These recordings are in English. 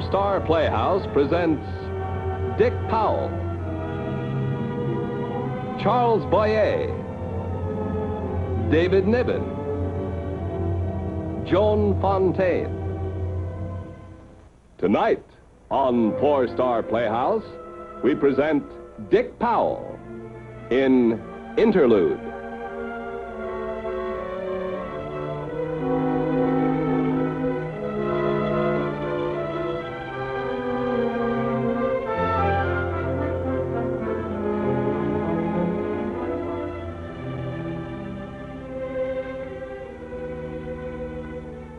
Star Playhouse presents Dick Powell, Charles Boyer, David Niven, Joan Fontaine. Tonight on Star Playhouse, we present Dick Powell in Interlude.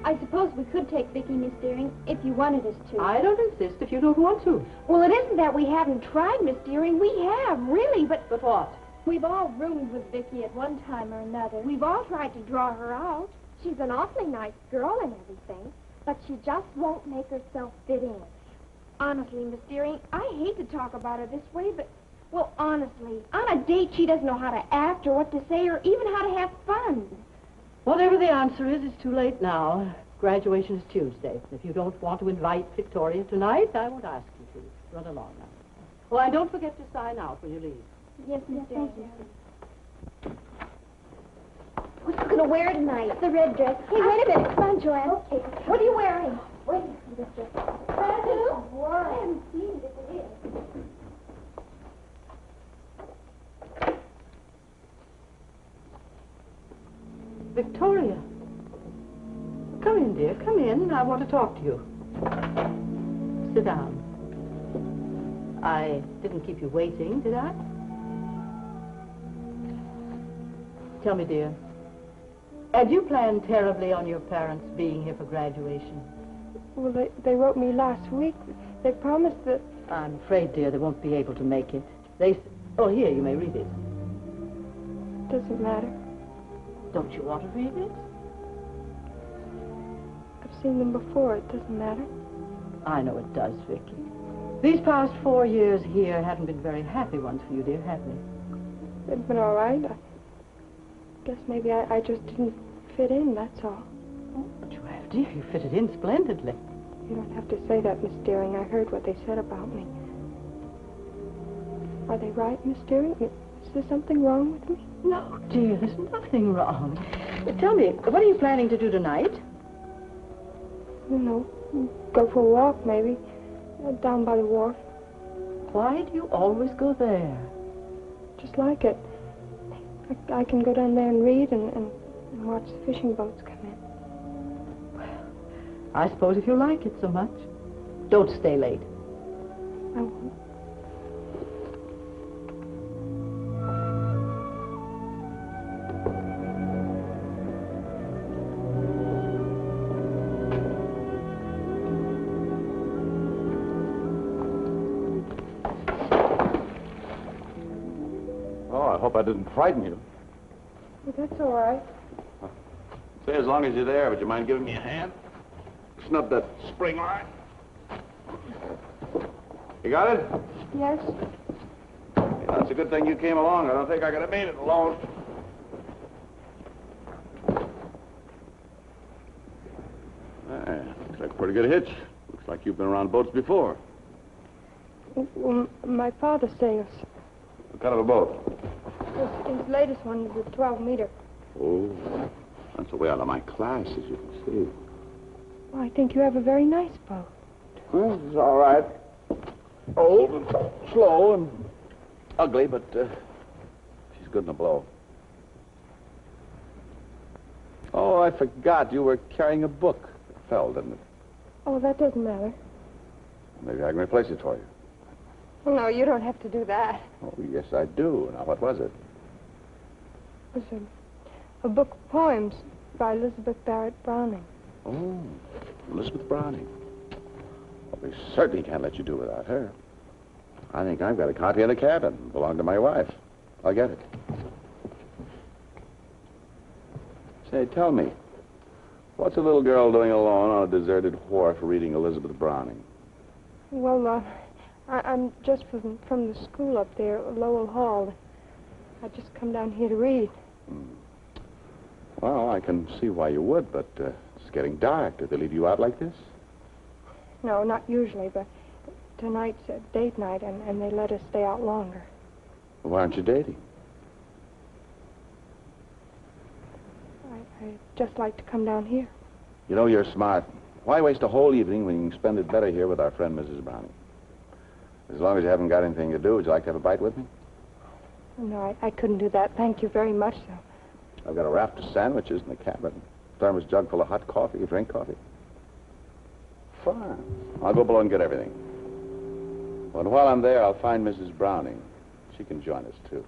I suppose we could take Vicky, Miss Dearing, if you wanted us to. I don't insist if you don't want to. Well, it isn't that we haven't tried, Miss Dearing. We have, really, but... But what? We've all roomed with Vicky at one time or another. We've all tried to draw her out. She's an awfully nice girl and everything, but she just won't make herself fit in. Honestly, Miss Dearing, I hate to talk about her this way, but, well, honestly, on a date she doesn't know how to act or what to say or even how to have fun. Whatever the answer is, it's too late now. Graduation is Tuesday. If you don't want to invite Victoria tonight, I won't ask you to. Run along now. Oh, and don't forget to sign out when you leave. Yes, Miss Dearing. What are you going to wear tonight? The red dress. Hey, wait a minute. Come on, Joanne. Okay. What are you wearing? Wait a minute, this dress. Brand new? Well, I haven't seen it if it is. Victoria. Come in, dear. Come in. I want to talk to you. Sit down. I didn't keep you waiting, did I? Tell me, dear. Had you planned terribly on your parents being here for graduation? Well, they wrote me last week. They promised that... I'm afraid, dear, they won't be able to make it. Oh, here, you may read it. Doesn't matter. Don't you want to read it? I've seen them before. It doesn't matter. I know it does, Vicky. These past 4 years here haven't been very happy ones for you, dear, have they? They've been all right. I guess maybe I just didn't fit in, that's all. Oh, but you have, dear. You fitted in splendidly. You don't have to say that, Miss Dearing. I heard what they said about me. Are they right, Miss Dearing? Is there something wrong with me? No, dear, there's nothing wrong. Tell me, what are you planning to do tonight? You know, go for a walk, maybe. Down by the wharf. Why do you always go there? Just like it. I can go down there and read and watch the fishing boats come in. Well, I suppose if you like it so much. Don't stay late. I won't. I hope I didn't frighten you. Well, that's all right. Say, as long as you're there, would you mind giving me a hand? Snub that spring line. You got it? Yes? Yeah, it's a good thing you came along. I don't think I could have made it alone. Looks like a pretty good hitch. Looks like you've been around boats before. Well, my father sails. What kind of a boat? His latest one is a 12-meter. Oh, that's way out of my class, as you can see. Well, I think you have a very nice boat. Well, it's all right. Old and slow and ugly, but she's good in a blow. Oh, I forgot. You were carrying a book. It fell, didn't it? Oh, that doesn't matter. Maybe I can replace it for you. Well, no, you don't have to do that. Oh, yes, I do. Now, what was it? It was a book of poems by Elizabeth Barrett Browning. Oh, Elizabeth Browning. Well, we certainly can't let you do without her. I think I've got a copy in the cabin. It belonged to my wife. I'll get it. Say, tell me, what's a little girl doing alone on a deserted wharf reading Elizabeth Browning? Well, I'm just from the school up there, Lowell Hall. I just come down here to read. Well, I can see why you would, but it's getting dark. Did they leave you out like this? No, not usually, but tonight's a date night, and they let us stay out longer. Why aren't you dating? I'd just like to come down here. You know, you're smart. Why waste a whole evening when you can spend it better here with our friend, Mrs. Browning? As long as you haven't got anything to do, would you like to have a bite with me? No, I couldn't do that. Thank you very much, though. I've got a raft of sandwiches in the cabin. Thermos jug full of hot coffee. You drink coffee? Fine. I'll go below and get everything. But while I'm there, I'll find Mrs. Browning. She can join us, too.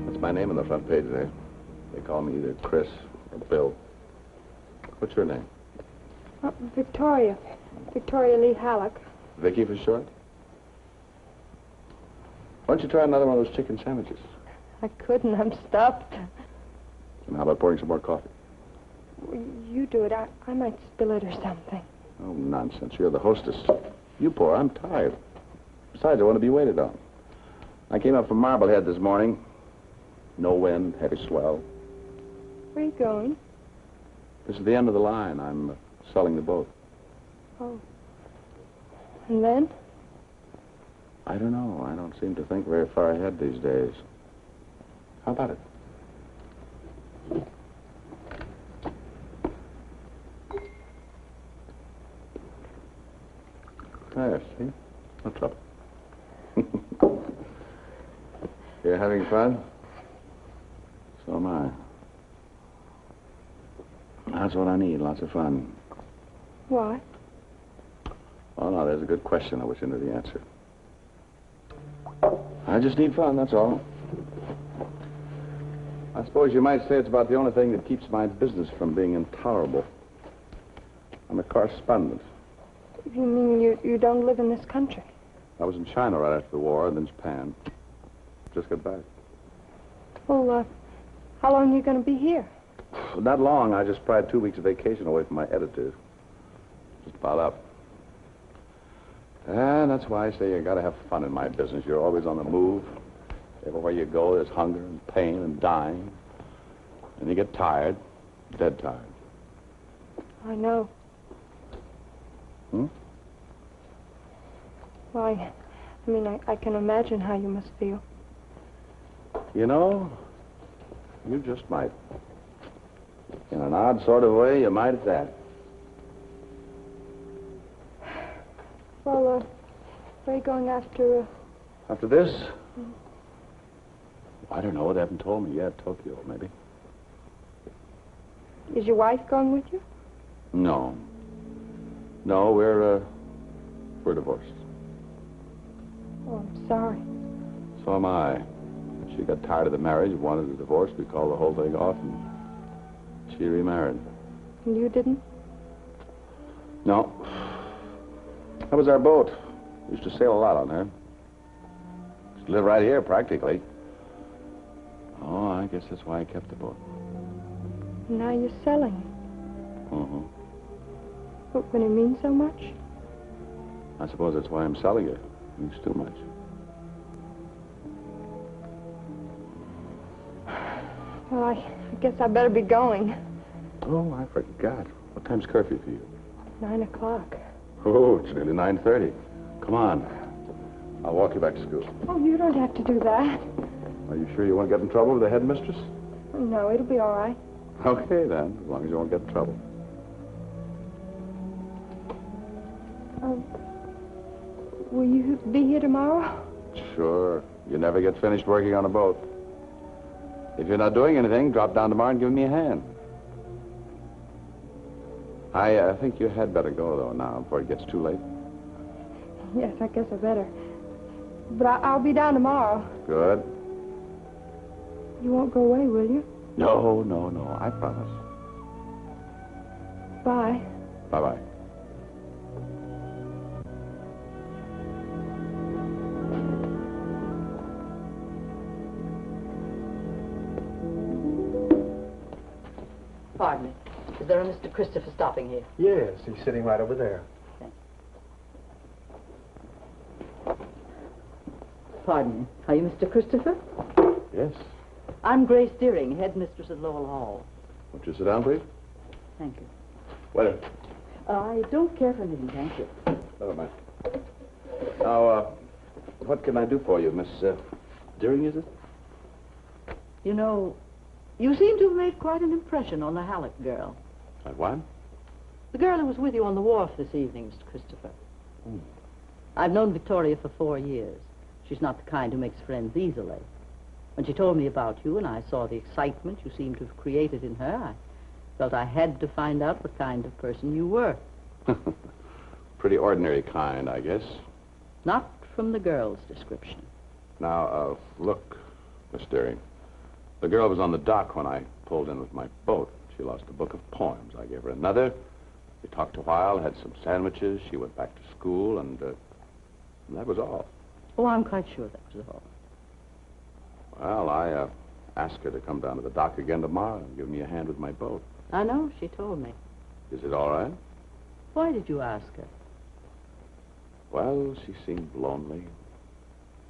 That's my name on the front page there. They call me either Chris or Bill. What's your name? Victoria. Victoria Lee Halleck. Vicky for short? Why don't you try another one of those chicken sandwiches? I couldn't. I'm stuffed. And how about pouring some more coffee? You do it. I might spill it or something. Oh, nonsense. You're the hostess. You pour. I'm tired. Besides, I want to be waited on. I came up from Marblehead this morning. No wind, heavy swell. Where are you going? This is the end of the line. I'm selling the boat. Oh. And then? I don't know. I don't seem to think very far ahead these days. How about it? There, see? No trouble. You're having fun? So am I. That's what I need, lots of fun. Why? Oh, no, there's a good question. I wish I knew the answer. I just need fun, that's all. I suppose you might say it's about the only thing that keeps my business from being intolerable. I'm a correspondent. You mean you don't live in this country? I was in China right after the war, and then Japan. Just got back. Well, how long are you going to be here? Not long. I just pried 2 weeks of vacation away from my editors. Just about up. And that's why I say you got to have fun in my business. You're always on the move. Everywhere you go, there's hunger and pain and dying. And you get tired, dead tired. I know. Hmm? Well, I mean, I can imagine how you must feel. You know, you just might. In an odd sort of way, you might at that. Well, where are you going after... After this? I don't know. They haven't told me yet. Tokyo, maybe. Is your wife going with you? No. No, we're divorced. Oh, I'm sorry. So am I. She got tired of the marriage, wanted a divorce. We called the whole thing off, and she remarried. And you didn't? No. That was our boat. We used to sail a lot on there. Used to live right here, practically. Oh, I guess that's why I kept the boat. Now you're selling. Mm-hmm. But when it means so much? I suppose that's why I'm selling it. It means too much. Well, I guess I better be going. Oh, I forgot. What time's curfew for you? 9 o'clock. Oh, it's nearly 9:30. Come on. I'll walk you back to school. Oh, you don't have to do that. Are you sure you won't get in trouble with the headmistress? No, it'll be all right. Okay, then, as long as you won't get in trouble. Will you be here tomorrow? Sure. You never get finished working on a boat. If you're not doing anything, drop down tomorrow and give me a hand. I think you had better go, though, now, before it gets too late. Yes, I guess I better. But I'll be down tomorrow. Good. You won't go away, will you? No, no, no. I promise. Bye. Bye-bye. Pardon me. Is there a Mr. Christopher stopping here? Yes, he's sitting right over there. Thank you. Pardon me. Are you Mr. Christopher? Yes. I'm Grace Deering, headmistress at Lowell Hall. Won't you sit down, please? Thank you. Waiter. I don't care for anything, thank you. Never mind. Now, what can I do for you, Miss Deering, is it? You know, you seem to have made quite an impression on the Halleck girl. Like what? The girl who was with you on the wharf this evening, Mr. Christopher. I've known Victoria for 4 years. She's not the kind who makes friends easily. When she told me about you and I saw the excitement you seemed to have created in her, I felt I had to find out what kind of person you were. Pretty ordinary kind, I guess. Not from the girl's description. Now, look, Miss Deering. The girl was on the dock when I pulled in with my boat. She lost a book of poems. I gave her another. We talked a while, had some sandwiches. She went back to school, and that was all. Oh, I'm quite sure that was all. Well, I asked her to come down to the dock again tomorrow and give me a hand with my boat. I know, she told me. Is it all right? Why did you ask her? Well, she seemed lonely.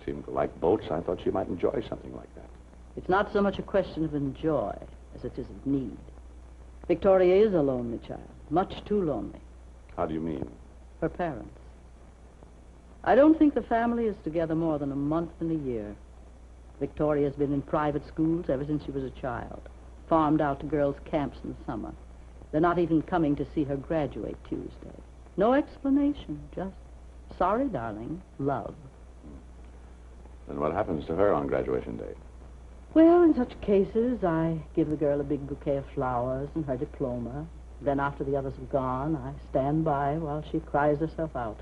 Seemed to like boats. I thought she might enjoy something like that. It's not so much a question of enjoy as it is of need. Victoria is a lonely child, much too lonely. How do you mean? Her parents. I don't think the family is together more than a month and a year. Victoria's been in private schools ever since she was a child, farmed out to girls' camps in the summer. They're not even coming to see her graduate Tuesday. No explanation, just, sorry, darling, love. Then what happens to her on graduation day? Well, in such cases, I give the girl a big bouquet of flowers and her diploma. Then after the others have gone, I stand by while she cries herself out.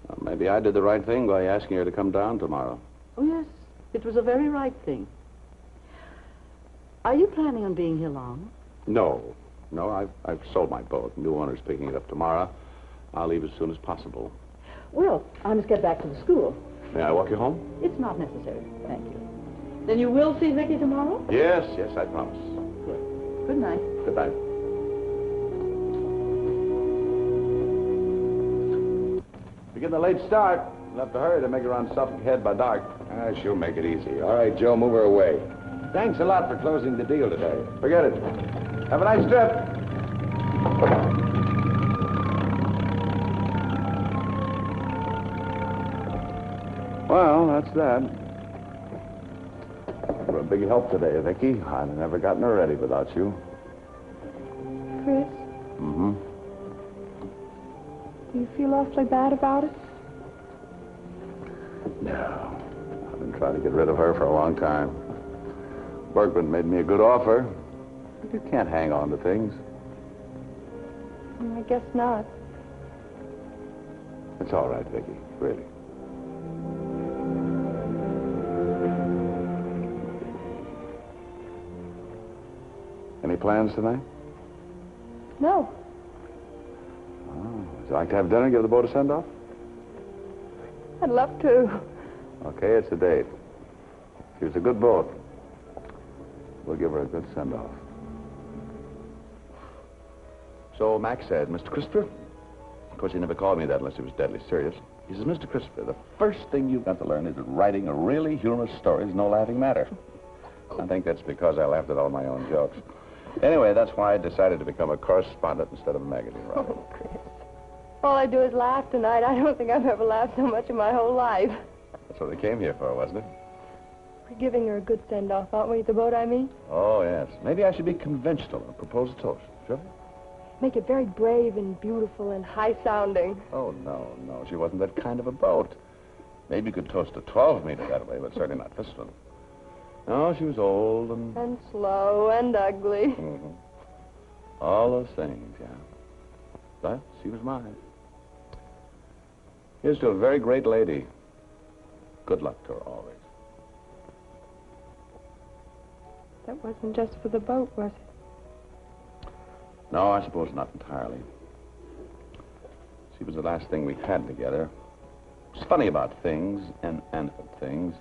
Well, maybe I did the right thing by asking her to come down tomorrow. Oh, yes, it was a very right thing. Are you planning on being here long? No. I've sold my boat. New owner's picking it up tomorrow. I'll leave as soon as possible. Well, I must get back to the school. May I walk you home? It's not necessary, thank you. Then you will see Vicky tomorrow? Yes, I promise. Good. Good night. Good night. We're getting a late start. We'll have to hurry to make it around Suffolk Head by dark. She'll make it easy. All right, Joe, move her away. Thanks a lot for closing the deal today. Forget it. Have a nice trip. Well, that's that. You're a big help today, Vicky. I'd have never gotten her ready without you. Chris, Mm-hmm. do you feel awfully bad about it? No. I've been trying to get rid of her for a long time. Bergman made me a good offer. You can't hang on to things. I guess not. It's all right, Vicky. Really. Any plans tonight? No. Oh, would you like to have dinner, give the boat a send-off? I'd love to. Okay, it's a date. She was a good boat. We'll give her a good send-off. So Max said, Mr. Christopher, of course he never called me that unless he was deadly serious. He says, Mr. Christopher, the first thing you've got to learn is that writing a really humorous story is no laughing matter. I think that's because I laughed at all my own jokes. Anyway, that's why I decided to become a correspondent instead of a magazine writer. Oh, Chris. All I do is laugh tonight. I don't think I've ever laughed so much in my whole life. That's what they came here for, wasn't it? We're giving her a good send-off, aren't we, at the boat, I mean? Oh, yes. Maybe I should be conventional and propose a toast, should I? Make it very brave and beautiful and high-sounding. Oh, no. She wasn't that kind of a boat. Maybe you could toast a 12-meter that way, but certainly not this one. No, she was old and... And slow and ugly. Mm-hmm. All those things, yeah. But she was mine. Here's to a very great lady. Good luck to her always. That wasn't just for the boat, was it? No, I suppose not entirely. She was the last thing we had together. It's funny about things, inanimate things.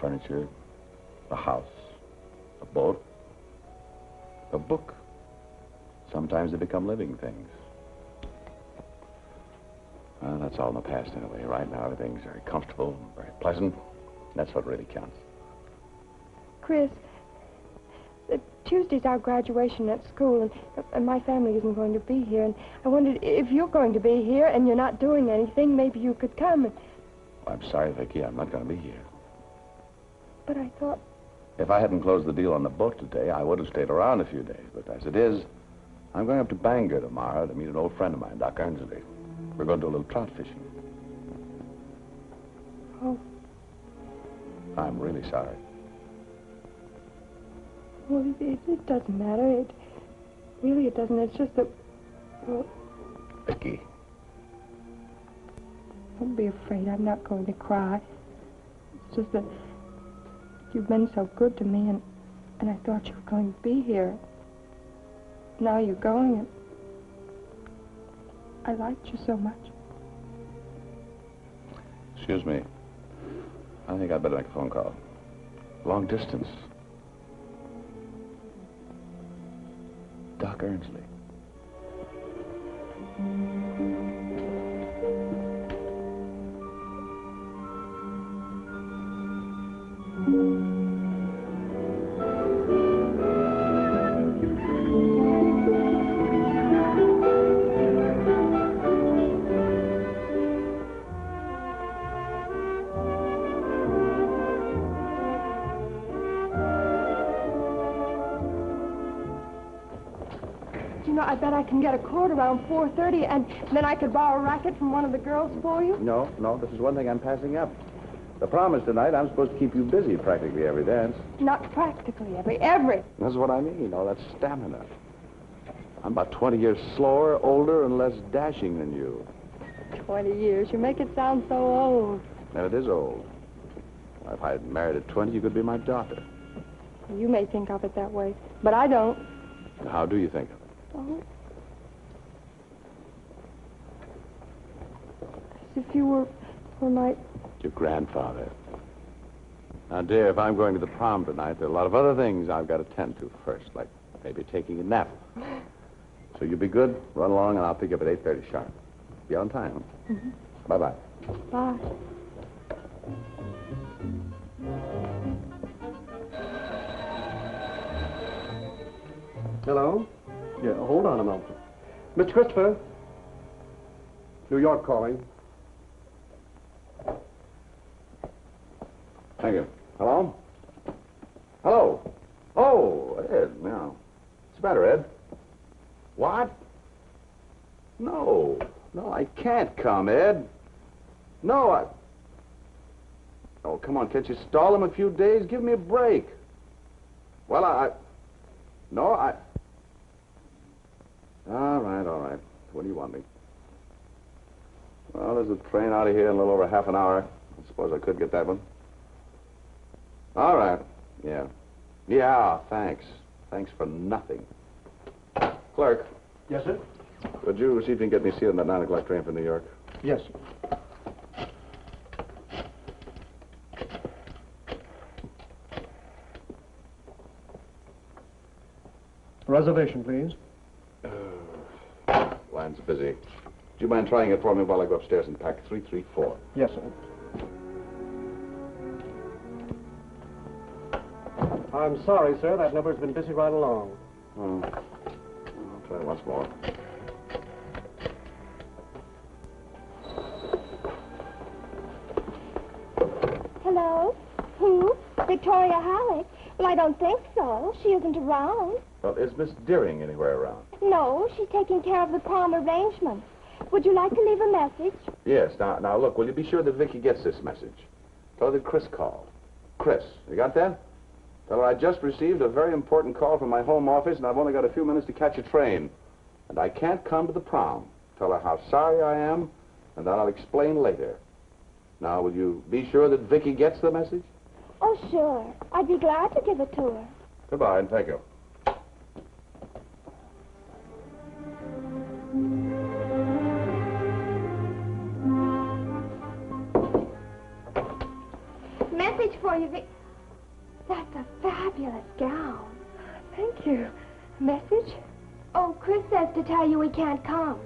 Furniture, a house, a boat. A book. Sometimes they become living things. Well, that's all in the past anyway. Right now, everything's very comfortable, very pleasant. That's what really counts. Chris, Tuesday's our graduation at school, and my family isn't going to be here. And I wondered if you're going to be here and you're not doing anything, maybe you could come. Well, I'm sorry, Vicky. I'm not going to be here. But I thought... If I hadn't closed the deal on the boat today, I would have stayed around a few days. But as it is, I'm going up to Bangor tomorrow to meet an old friend of mine, Doc Ernsley. We're going to do a little trout fishing. Oh. I'm really sorry. Well, it doesn't matter. It doesn't. It's just that... Well, Vicky. don't be afraid. I'm not going to cry. It's just that you've been so good to me, and I thought you were going to be here. Now you're going, and I liked you so much. Excuse me. I think I'd better make a phone call. Long distance. Doc Ernsley. I bet I can get a cord around 4:30, and then I could borrow a racket from one of the girls for you. No, this is one thing I'm passing up. The promise tonight, I'm supposed to keep you busy practically every dance. Not practically every. That's what I mean, all that stamina. I'm about 20 years slower, older, and less dashing than you. 20 years. You make it sound so old. And it is old. If I had married at 20, you could be my daughter. You may think of it that way, but I don't. How do you think of it? Oh. As if you were my... Your grandfather. Now, dear, if I'm going to the prom tonight, there are a lot of other things I've got to tend to first, like maybe taking a nap. So you be good, run along, and I'll pick you up at 8:30 sharp. Be on time. Mm-hmm. Bye-bye. Bye. Hello? Yeah, hold on a moment. Mr. Christopher? New York calling. Thank you. Hello? Hello? Oh, Ed, no. What's the matter, Ed? What? No, I can't come, Ed. No, Oh, come on, can't you stall him a few days? Give me a break. Well, All right. What do you want me? Well, there's a train out of here in a little over half an hour. I suppose I could get that one. All right. Yeah. Yeah, thanks. Thanks for nothing. Clerk. Yes, sir? Would you see if you can get me seated on that 9 o'clock train for New York? Yes, sir. Reservation, please. Line's busy. Do you mind trying it for me while I go upstairs and pack 334? Yes, sir. I'm sorry, sir. That number's been busy right along. Oh. I'll try once more. Hello? Who? Victoria Halleck? Well, I don't think so. She isn't around. Well, is Miss Deering anywhere around? No, she's taking care of the prom arrangements. Would you like to leave a message? Yes. Now, look, will you be sure that Vicky gets this message? Tell her that Chris called. Chris, you got that? Tell her I just received a very important call from my home office, and I've only got a few minutes to catch a train. And I can't come to the prom. Tell her how sorry I am, and that I'll explain later. Now, will you be sure that Vicky gets the message? Oh, sure. I'd be glad to give it to her. Goodbye, and thank you. Message for you, Vic. That's a fabulous gown. Thank you. Message? Oh, Chris says to tell you he can't come.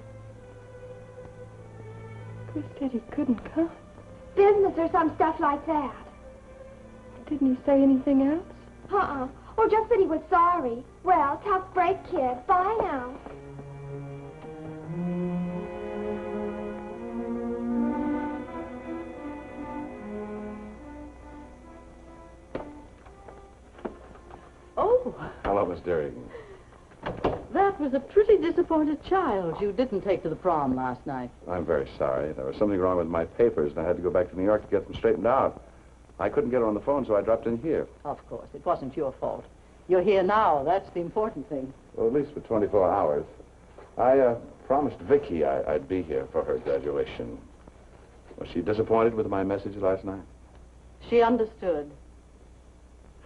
Chris said he couldn't come. Business or some stuff like that. Didn't he say anything else? Uh-uh. Oh, just that he was sorry. Well, tough break, kid. Bye now. Oh, Hello, Miss Deering. that was a pretty disappointed child you didn't take to the prom last night. I'm very sorry. There was something wrong with my papers, and I had to go back to New York to get them straightened out. I couldn't get her on the phone, so I dropped in here. Of course, it wasn't your fault. You're here now. That's the important thing. Well, at least for 24 hours. I promised Vicky I'd be here for her graduation. Was she disappointed with my message last night? She understood.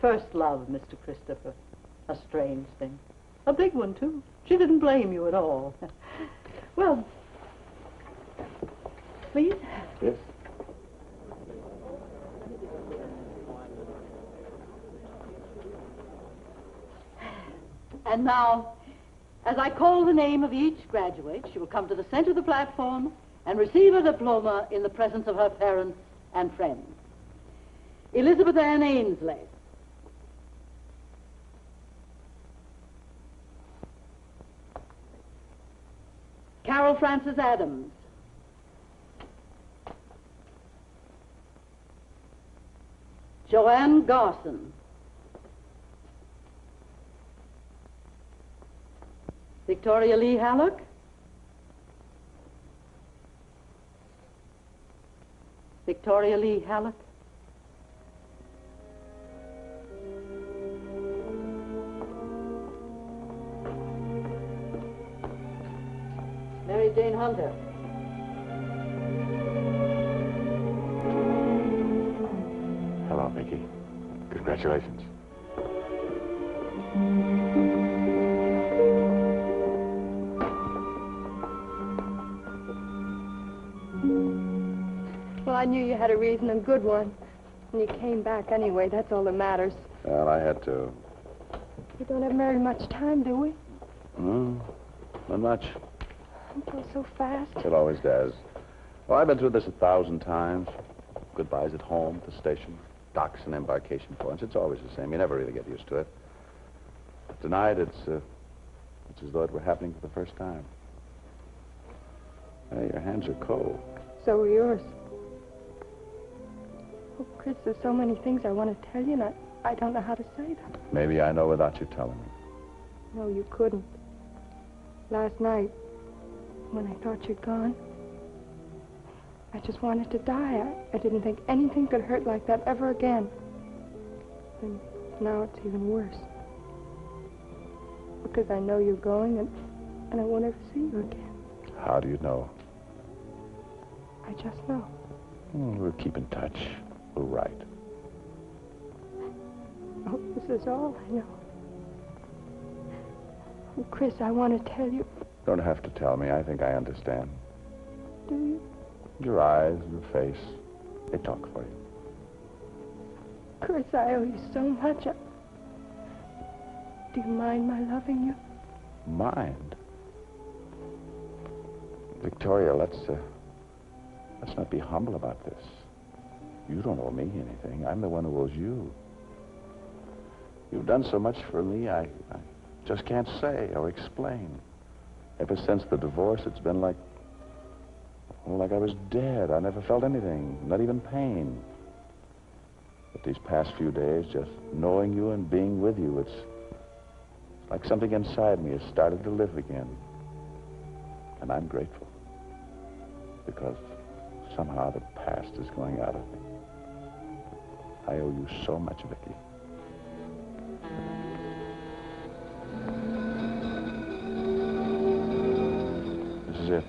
First love, Mr. Christopher. A strange thing. A big one, too. She didn't blame you at all. Well, please. Yes. And now, as I call the name of each graduate, she will come to the center of the platform and receive her diploma in the presence of her parents and friends. Elizabeth Ann Ainsley. Carol Frances Adams. Joanne Garson. Victoria Lee Hallock. Victoria Lee Hallock. Mary Jane Hunter. Hello, Vicky. Congratulations. Well, I knew you had a reason, a good one. And you came back anyway. That's all that matters. Well, I had to. We don't have very much time, do we? Not much. It goes so fast. It always does. Well, I've been through this 1,000 times. Goodbyes at home, at the station, docks and embarkation points. It's always the same. You never really get used to it. But tonight, it's as though it were happening for the first time. Hey, your hands are cold. So are yours. Oh, Chris, there's so many things I want to tell you, and I don't know how to say them. Maybe I know without you telling me. No, you couldn't. Last night, when I thought you'd gone, I just wanted to die. I didn't think anything could hurt like that ever again. And now it's even worse. Because I know you're going, and I won't ever see you again. How do you know? I just know. We'll keep in touch. We'll write. Oh, this is all I know. Oh, Chris, I want to tell you. Don't have to tell me. I think I understand. Do you? Your eyes, your face, they talk for you. Chris, I owe you so much. Do you mind my loving you? Mind? Victoria, let's not be humble about this. You don't owe me anything. I'm the one who owes you. You've done so much for me, I just can't say or explain. Ever since the divorce, it's been like I was dead. I never felt anything, not even pain. But these past few days, just knowing you and being with you, it's like something inside me has started to live again. And I'm grateful. Because somehow the past is going out of me. I owe you so much, Vicky. This is it.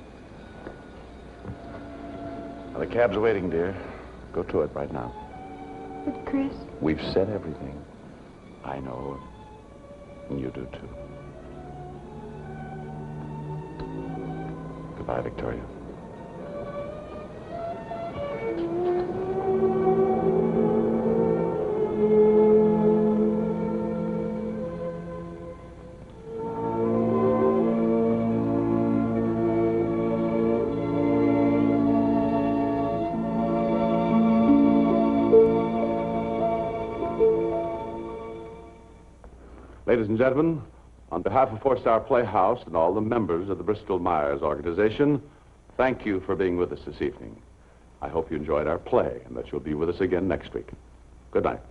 Well, the cab's waiting, dear. Go to it right now. But, Chris... We've said everything. I know, and you do, too. Goodbye, Victoria. Ladies and gentlemen, on behalf of Star Playhouse and all the members of the Bristol-Myers organization, thank you for being with us this evening. I hope you enjoyed our play and that you'll be with us again next week. Good night.